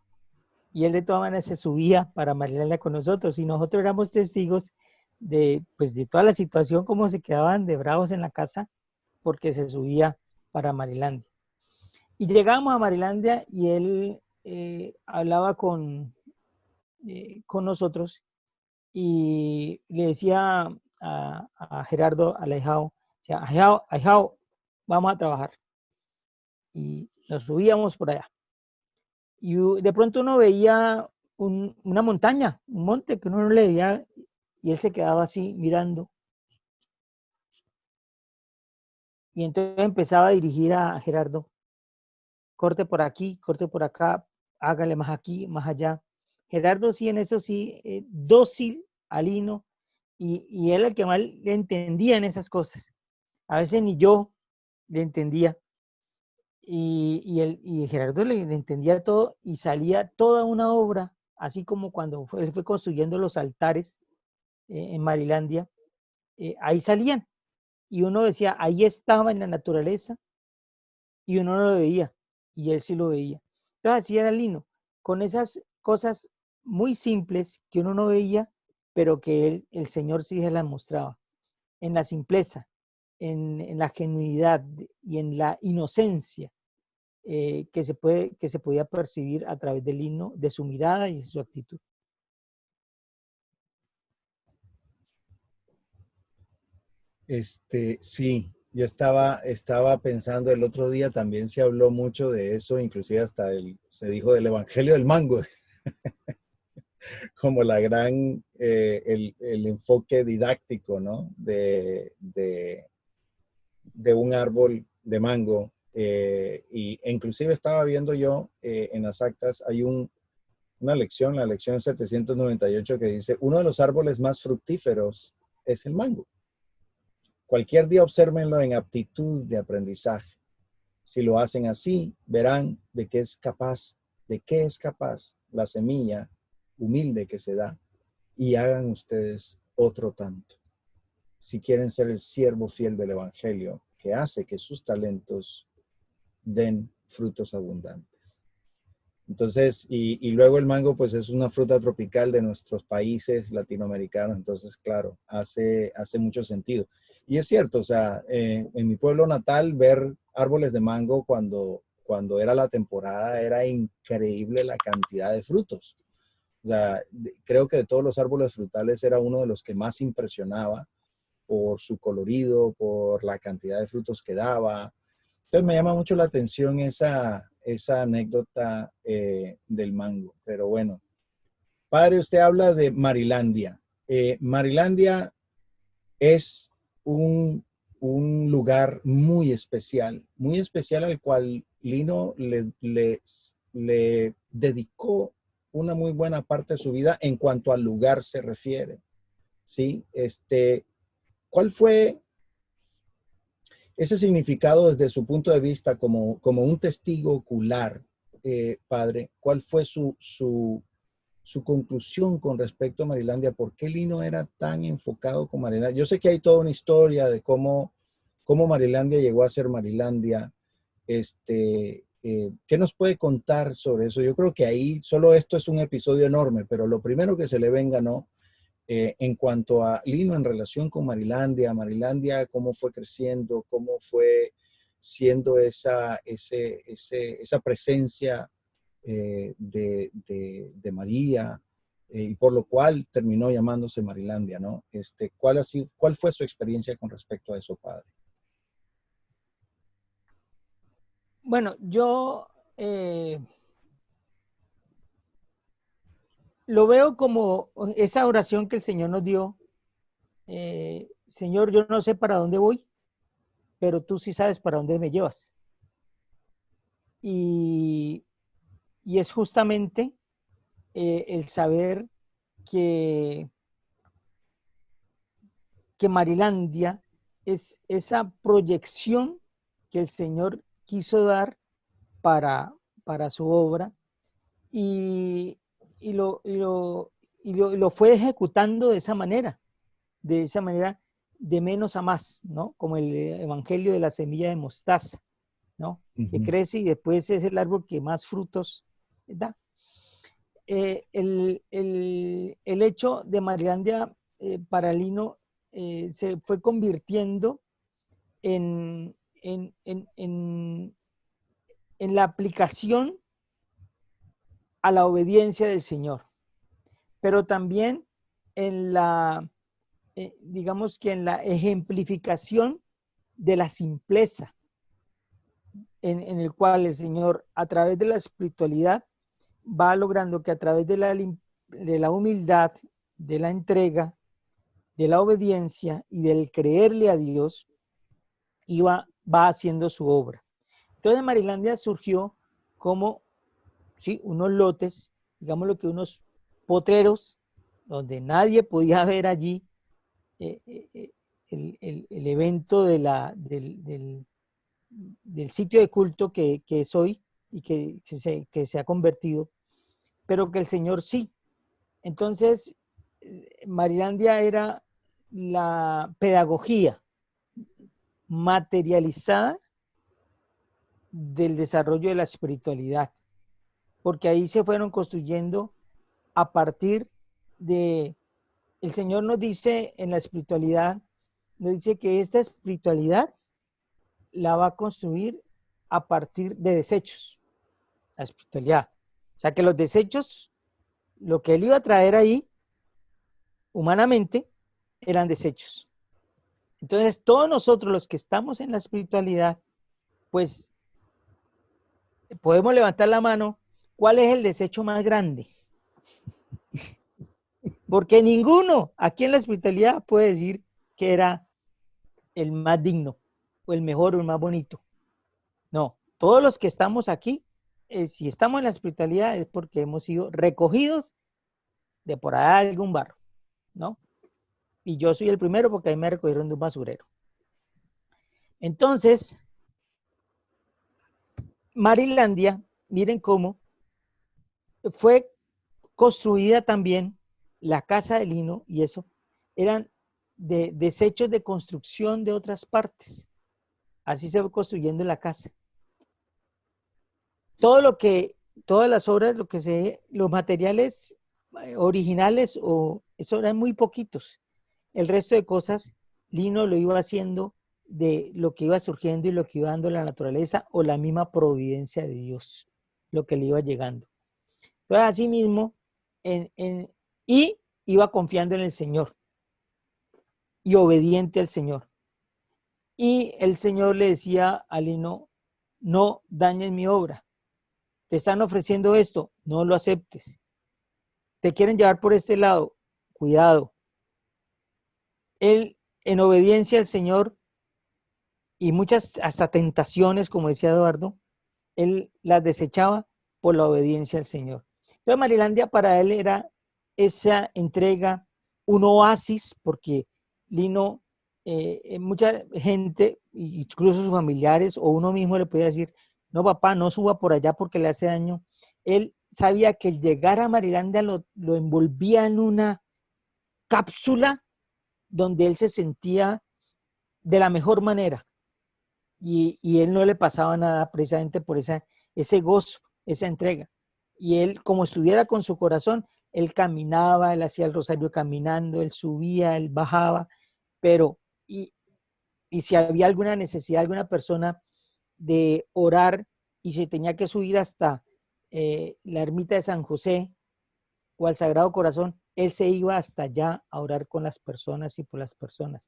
y él de todas maneras se subía para Marilandia con nosotros y nosotros éramos testigos pues, de toda la situación, cómo se quedaban de bravos en la casa porque se subía para Marilandia. Y llegábamos a Marilandia y él hablaba con nosotros y le decía a Gerardo, al ahijado, ahijado, vamos a trabajar. Y nos subíamos por allá. Y de pronto uno veía una montaña, un monte que uno no le veía, y él se quedaba así mirando. Y entonces empezaba a dirigir a Gerardo, corte por aquí, corte por acá, hágale más aquí, más allá. Gerardo sí, en eso sí, dócil al Lino, y él el que más le entendía en esas cosas. A veces ni yo le entendía. Y Gerardo le entendía todo y salía toda una obra, así como cuando él fue construyendo los altares en Marilandia, ahí salían. Y uno decía, ahí estaba en la naturaleza, y uno no lo veía, y él sí lo veía. Entonces así era Lino, con esas cosas muy simples que uno no veía, pero que el Señor sí se las mostraba, en la simpleza, en la genuidad y en la inocencia que se podía percibir a través del himno, de su mirada y de su actitud. Sí, yo estaba pensando el otro día, también se habló mucho de eso, inclusive hasta se dijo del Evangelio del Mango, como la gran, el enfoque didáctico, ¿no? De un árbol de mango. E inclusive estaba viendo yo en las actas, hay una lección, la lección 798, que dice, uno de los árboles más fructíferos es el mango. Cualquier día obsérvenlo en aptitud de aprendizaje. Si lo hacen así, verán de qué es capaz la semilla humilde que se da, y hagan ustedes otro tanto. Si quieren ser el siervo fiel del Evangelio, que hace que sus talentos den frutos abundantes. Entonces, y luego el mango, pues es una fruta tropical de nuestros países latinoamericanos, entonces, claro, hace mucho sentido. Y es cierto, o sea, en mi pueblo natal, ver árboles de mango cuando era la temporada, era increíble la cantidad de frutos. O sea, creo que de todos los árboles frutales era uno de los que más impresionaba por su colorido, por la cantidad de frutos que daba. Entonces me llama mucho la atención esa anécdota del mango. Pero bueno, padre, usted habla de Marilandia. Marilandia es un lugar muy especial al cual Lino le dedicó una muy buena parte de su vida en cuanto al lugar se refiere. ¿Sí? ¿Cuál fue ese significado desde su punto de vista como un testigo ocular, padre? ¿Cuál fue su conclusión con respecto a Marilandia? ¿Por qué Lino era tan enfocado con Marilandia? Yo sé que hay toda una historia de cómo Marilandia llegó a ser Marilandia. ¿Qué nos puede contar sobre eso? Yo creo que ahí solo esto es un episodio enorme, pero lo primero que se le venga, ¿no? En cuanto a Lino en relación con Marilandia, cómo fue creciendo, cómo fue siendo esa presencia de María, y por lo cual terminó llamándose Marilandia, ¿no? ¿Cuál fue su experiencia con respecto a eso, padre? Bueno, yo lo veo como esa oración que el Señor nos dio. Señor, yo no sé para dónde voy, pero tú sí sabes para dónde me llevas. Y, y es justamente el saber que, que Marilandia es esa proyección que el Señor quiso dar para su obra y, y, lo, y, lo, y lo fue ejecutando de esa manera de menos a más, ¿no? Como el evangelio de la semilla de mostaza, ¿no? Que crece y después es el árbol que más frutos da. El hecho de Marilandia para Lino se fue convirtiendo en, en, en, en, en la aplicación a la obediencia del Señor, pero también en la, digamos que en la ejemplificación de la simpleza, en el cual el Señor, a través de la espiritualidad, va logrando que a través de la humildad, de la entrega, de la obediencia y del creerle a Dios, va haciendo su obra. Entonces Marilandia surgió como, sí, unos lotes, digamos lo que unos potreros, donde nadie podía ver allí el evento del sitio de culto que es hoy y que se ha convertido, pero que el Señor sí. Entonces, Marilandia era la pedagogía materializada del desarrollo de la espiritualidad, porque ahí se fueron construyendo a partir de, el Señor nos dice en la espiritualidad, nos dice que esta espiritualidad la va a construir a partir de desechos, la espiritualidad. O sea que los desechos, lo que él iba a traer ahí, humanamente, eran desechos. Entonces, todos nosotros los que estamos en la espiritualidad, pues podemos levantar la mano. ¿Cuál es el desecho más grande? Porque ninguno aquí en la espiritualidad puede decir que era el más digno, o el mejor, o el más bonito. No, todos los que estamos aquí, si estamos en la espiritualidad es porque hemos sido recogidos de por ahí algún barro, ¿no? Y yo soy el primero porque ahí me recogieron de un basurero. Entonces, Marilandia, miren cómo fue construida también la casa de lino, y eso eran de desechos de construcción de otras partes. Así se fue construyendo la casa. Todo lo que, todas las obras, los materiales originales, o eso eran muy poquitos. El resto de cosas, Lino lo iba haciendo de lo que iba surgiendo y lo que iba dando la naturaleza o la misma providencia de Dios, lo que le iba llegando. Entonces, así mismo, y iba confiando en el Señor y obediente al Señor. Y el Señor le decía a Lino, no dañes mi obra. Te están ofreciendo esto, no lo aceptes. Te quieren llevar por este lado, cuidado. Él, en obediencia al Señor y muchas hasta tentaciones, como decía Eduardo, él las desechaba por la obediencia al Señor. Entonces Marilandia para él era esa entrega, un oasis, porque Lino, mucha gente, incluso sus familiares o uno mismo le podía decir, no papá, no suba por allá porque le hace daño. Él sabía que el llegar a Marilandia lo envolvía en una cápsula donde él se sentía de la mejor manera y él no le pasaba nada precisamente por ese gozo, esa entrega. Y él, como estuviera con su corazón, él caminaba, él hacía el rosario caminando, él subía, él bajaba, pero, y si había alguna necesidad, alguna persona de orar y se tenía que subir hasta la ermita de San José o al Sagrado Corazón, él se iba hasta allá a orar con las personas y por las personas,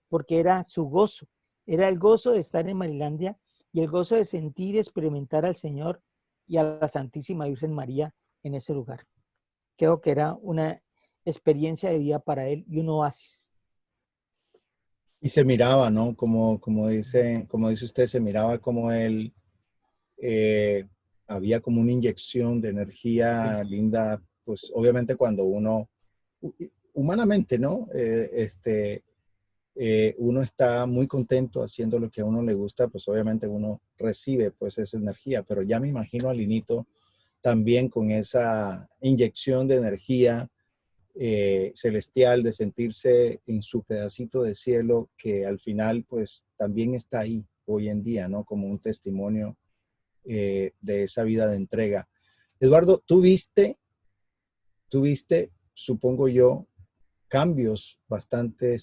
porque era su gozo, era el gozo de estar en Marilandia, y el gozo de sentir y experimentar al Señor y a la Santísima Virgen María en ese lugar. Creo que era una experiencia de vida para él y un oasis. Y se miraba, ¿no? Como dice usted, se miraba como él, había como una inyección de energía linda, pues obviamente cuando uno, humanamente, ¿no? Uno está muy contento haciendo lo que a uno le gusta, pues obviamente uno recibe pues esa energía, pero ya me imagino a Linito también con esa inyección de energía celestial, de sentirse en su pedacito de cielo, que al final pues también está ahí hoy en día, ¿no? Como un testimonio de esa vida de entrega. Eduardo, tuviste, supongo yo, cambios bastante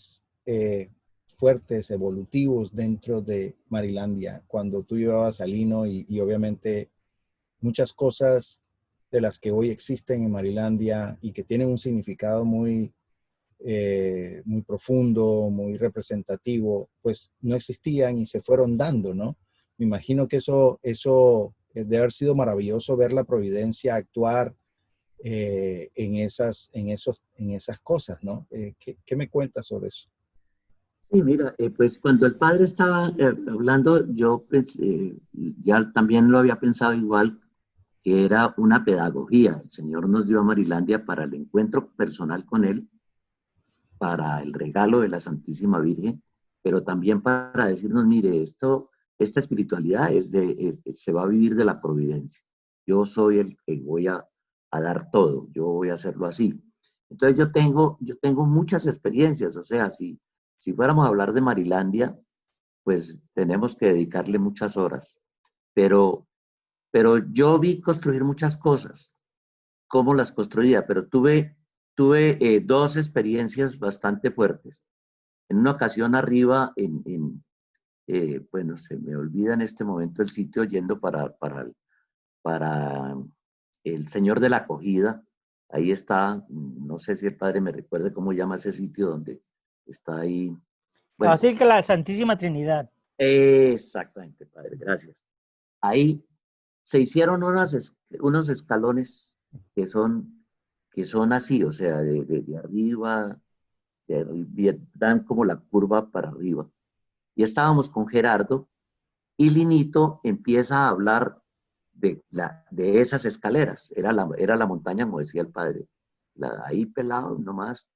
fuertes, evolutivos dentro de Marilandia, cuando tú llevabas a Lino y obviamente muchas cosas de las que hoy existen en Marilandia y que tienen un significado muy profundo, muy representativo, pues no existían y se fueron dando, ¿no? Me imagino que eso debe haber sido maravilloso ver la providencia actuar en esas cosas, ¿no? ¿Qué me cuentas sobre eso? Sí, mira, pues cuando el padre estaba hablando, yo pues, ya también lo había pensado igual, que era una pedagogía. El Señor nos dio a Marilandia para el encuentro personal con Él, para el regalo de la Santísima Virgen, pero también para decirnos, mire, esta espiritualidad se va a vivir de la providencia. Yo soy el que voy a dar todo, yo voy a hacerlo así. Entonces yo tengo muchas experiencias, o sea, si fuéramos a hablar de Marilandia, pues tenemos que dedicarle muchas horas, pero, pero yo vi construir muchas cosas, cómo las construía, pero tuve dos experiencias bastante fuertes. En una ocasión arriba, bueno, se me olvida en este momento el sitio, yendo para el Señor de la Acogida. Ahí está, no sé si el padre me recuerde cómo llama ese sitio donde está ahí. Bueno, Así que la Santísima Trinidad. exactamente, padre, gracias. Ahí se hicieron unos escalones que son, que son así, o sea, de arriba, dan como la curva para arriba. Y estábamos con Gerardo y Linito empieza a hablar de esas escaleras. Era la montaña, como decía el padre. Ahí pelado nomás.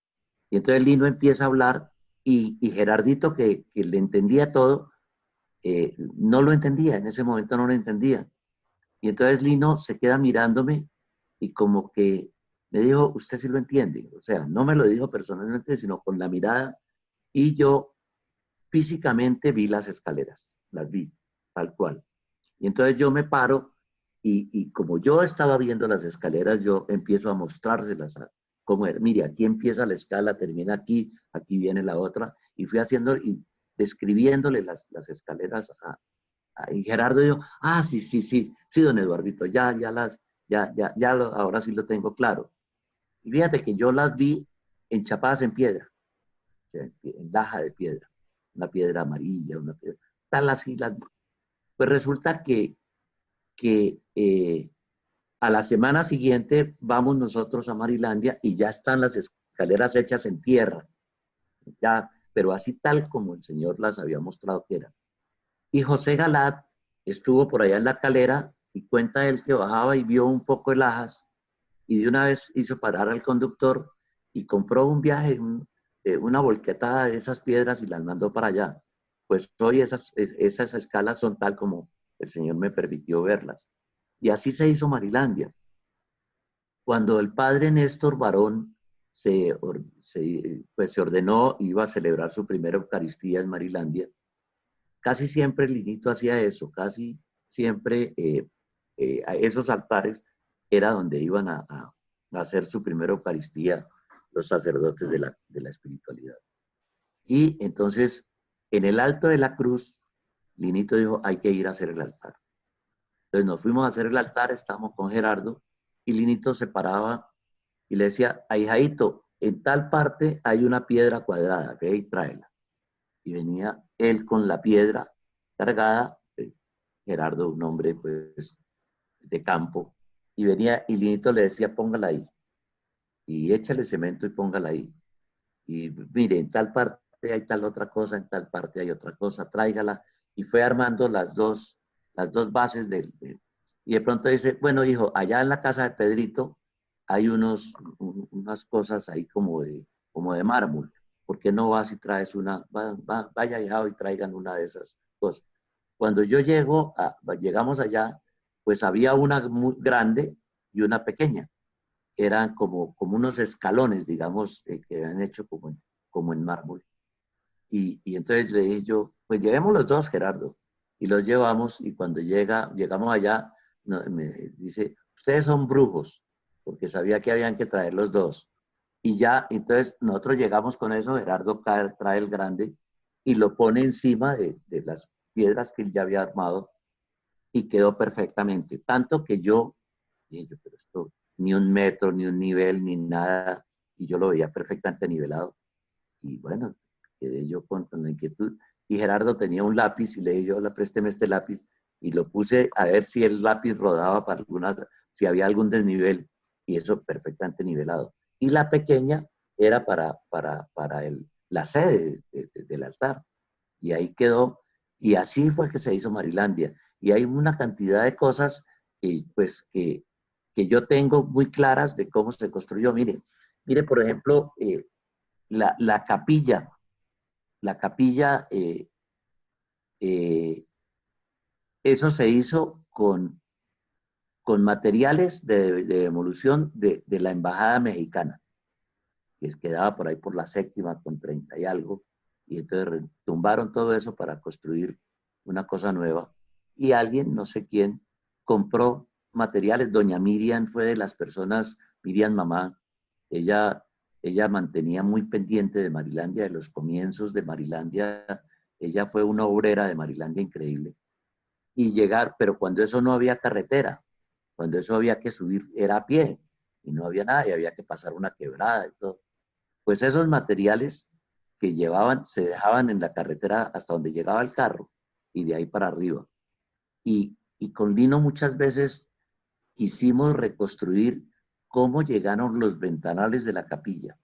Y entonces Lino empieza a hablar y Gerardito, que le entendía todo, no lo entendía, en ese momento no lo entendía. Y entonces Lino se queda mirándome y como que me dijo, usted sí lo entiende. O sea, no me lo dijo personalmente, sino con la mirada. Y yo físicamente vi las escaleras, las vi, tal cual. Y entonces yo me paro y como yo estaba viendo las escaleras, yo empiezo a mostrárselas como era. Mire, aquí empieza la escala, termina aquí, aquí viene la otra. Y fui haciendo y describiéndole las escaleras y Gerardo dijo, sí, don Eduardito, ahora sí lo tengo claro. Y fíjate que yo las vi enchapadas en piedra, o sea, en laja de piedra, una piedra amarilla, una piedra, tal así las. Pues resulta que a la semana siguiente vamos nosotros a Marilandia y ya están las escaleras hechas en tierra, ya, pero así tal como el Señor las había mostrado que eran. Y José Galat estuvo por allá en la calera y cuenta él que bajaba y vio un poco de lajas y de una vez hizo parar al conductor y compró un viaje, una volquetada de esas piedras y las mandó para allá. Pues hoy esas escalas son tal como el Señor me permitió verlas. Y así se hizo Marilandia. Cuando el padre Néstor Barón pues se ordenó, iba a celebrar su primera Eucaristía en Marilandia, casi siempre el Linito hacía eso, casi siempre a esos altares era donde iban a hacer su primera Eucaristía los sacerdotes de la espiritualidad. Y entonces, en el alto de la cruz, Linito dijo, hay que ir a hacer el altar. Entonces nos fuimos a hacer el altar, estábamos con Gerardo, y Linito se paraba y le decía, ahijaito, en tal parte hay una piedra cuadrada, ve y tráela. Y venía él con la piedra cargada, Gerardo, un hombre pues de campo, y venía y Linito le decía, póngala ahí, y échale cemento y póngala ahí. Y mire, en tal parte hay tal otra cosa, en tal parte hay otra cosa, tráigala. Y fue armando las dos bases y de pronto dice, bueno, hijo, allá en la casa de Pedrito hay unas cosas ahí como de mármol. ¿Por qué no vas y traes una? Vaya, hijado, y traigan una de esas cosas. Cuando llegamos allá, pues había una muy grande y una pequeña. Eran como unos escalones, digamos, que han hecho como en mármol. Y entonces le dije yo, pues llevemos los dos, Gerardo. Y los llevamos y cuando llegamos allá, me dice, ustedes son brujos, porque sabía que habían que traer los dos. Y ya, entonces nosotros llegamos con eso, Gerardo trae el grande y lo pone encima de las piedras que él ya había armado y quedó perfectamente. Tanto que yo, dije yo, pero esto, ni un metro, ni un nivel, ni nada, y yo lo veía perfectamente nivelado. Y bueno, quedé yo con la inquietud. Y Gerardo tenía un lápiz y le dije yo, présteme este lápiz. Y lo puse a ver si el lápiz rodaba para si había algún desnivel. Y eso perfectamente nivelado. Y la pequeña era para la sede del altar. Y ahí quedó. Y así fue que se hizo Marilandia. Y hay una cantidad de cosas pues, que yo tengo muy claras de cómo se construyó. Mire por ejemplo, la capilla, la capilla, eh, eso se hizo con materiales de demolición de la embajada mexicana, que quedaba por ahí por la séptima con 30 y algo, y entonces tumbaron todo eso para construir una cosa nueva. Y alguien, no sé quién, compró materiales. Doña Miriam fue de las personas, Miriam mamá, ella, ella mantenía muy pendiente de Marilandia, de los comienzos de Marilandia. Ella fue una obrera de Marilandia increíble. Y llegar, pero cuando eso no había carretera, cuando eso había que subir, era a pie, y no había nada, y había que pasar una quebrada y todo. Pues esos materiales que llevaban, se dejaban en la carretera hasta donde llegaba el carro, y de ahí para arriba. Y con Lino muchas veces quisimos reconstruir cómo llegaron los ventanales de la capilla,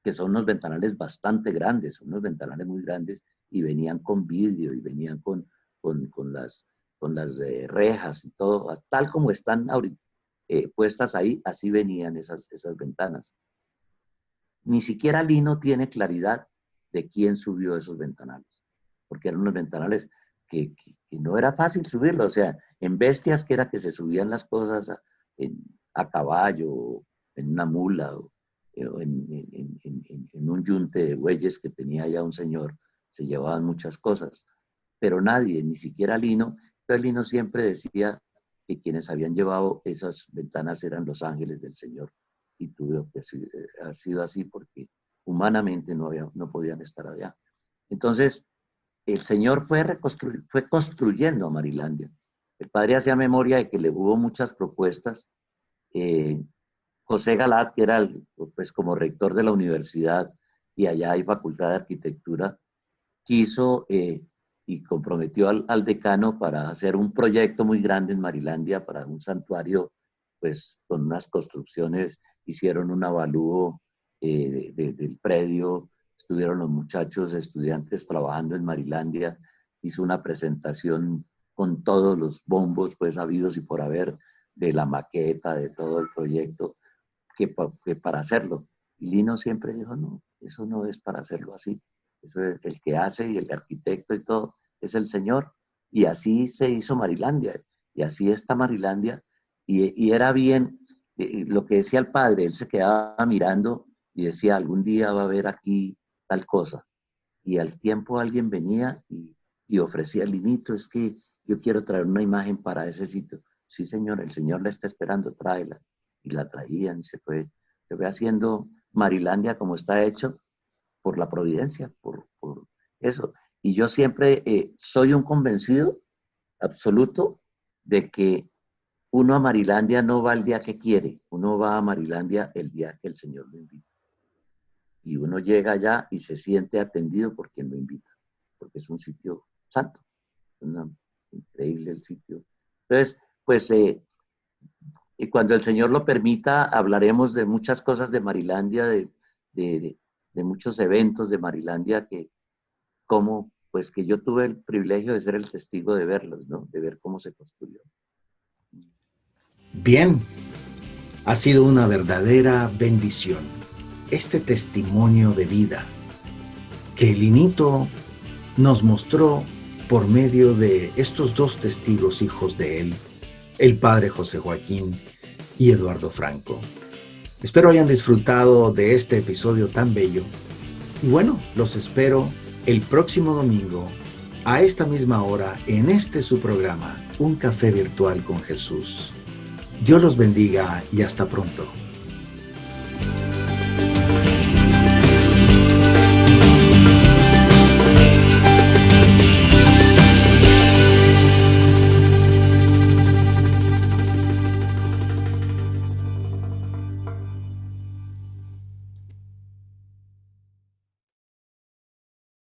que son unos ventanales bastante grandes, unos ventanales muy grandes, y venían con vidrio y venían con, con las, con las rejas y todo, tal como están ahorita, puestas ahí, así venían esas ventanas. Ni siquiera Lino tiene claridad de quién subió esos ventanales, porque eran unos ventanales que no era fácil subirlos, o sea, en bestias que era que se subían las cosas a caballo, en una mula, o en un yunte de bueyes que tenía ya un señor, se llevaban muchas cosas, pero nadie, ni siquiera Lino. Entonces Lino siempre decía que quienes habían llevado esas ventanas eran los ángeles del Señor, y tuvo que ha sido así porque humanamente no podían estar allá. Entonces, el Señor fue construyendo a Marilandia. El padre hacía memoria de que le hubo muchas propuestas. Eh, José Galat, que era pues como rector de la universidad, y allá hay facultad de arquitectura, quiso y comprometió al decano para hacer un proyecto muy grande en Marilandia para un santuario, pues con unas construcciones, hicieron un avalúo del predio, estuvieron los muchachos estudiantes trabajando en Marilandia, hizo una presentación con todos los bombos pues habidos y por haber, de la maqueta, de todo el proyecto, que para hacerlo. Y Lino siempre dijo, no, eso no es para hacerlo así. Eso es el que hace y el arquitecto y todo, es el Señor. Y así se hizo Marilandia. Y así está Marilandia. Y era bien lo que decía el padre, él se quedaba mirando y decía, algún día va a haber aquí tal cosa. Y al tiempo alguien venía y ofrecía el Linito, es que yo quiero traer una imagen para ese sitio. Sí, señor, el Señor la está esperando, tráela. Y la traían, se fue haciendo Marilandia como está hecho por la providencia, por eso. Y yo siempre soy un convencido absoluto de que uno a Marilandia no va el día que quiere, uno va a Marilandia el día que el Señor lo invita. Y uno llega allá y se siente atendido por quien lo invita, porque es un sitio santo, increíble el sitio. Entonces, pues, y cuando el Señor lo permita, hablaremos de muchas cosas de Marilandia, de muchos eventos de Marilandia pues que yo tuve el privilegio de ser el testigo de verlos, ¿no? De ver cómo se construyó. Bien, ha sido una verdadera bendición este testimonio de vida que Linito nos mostró por medio de estos dos testigos hijos de él, el padre José Joaquín y Eduardo Franco. Espero hayan disfrutado de este episodio tan bello. Y bueno, los espero el próximo domingo a esta misma hora en su programa, Un Café Virtual con Jesús. Dios los bendiga y hasta pronto.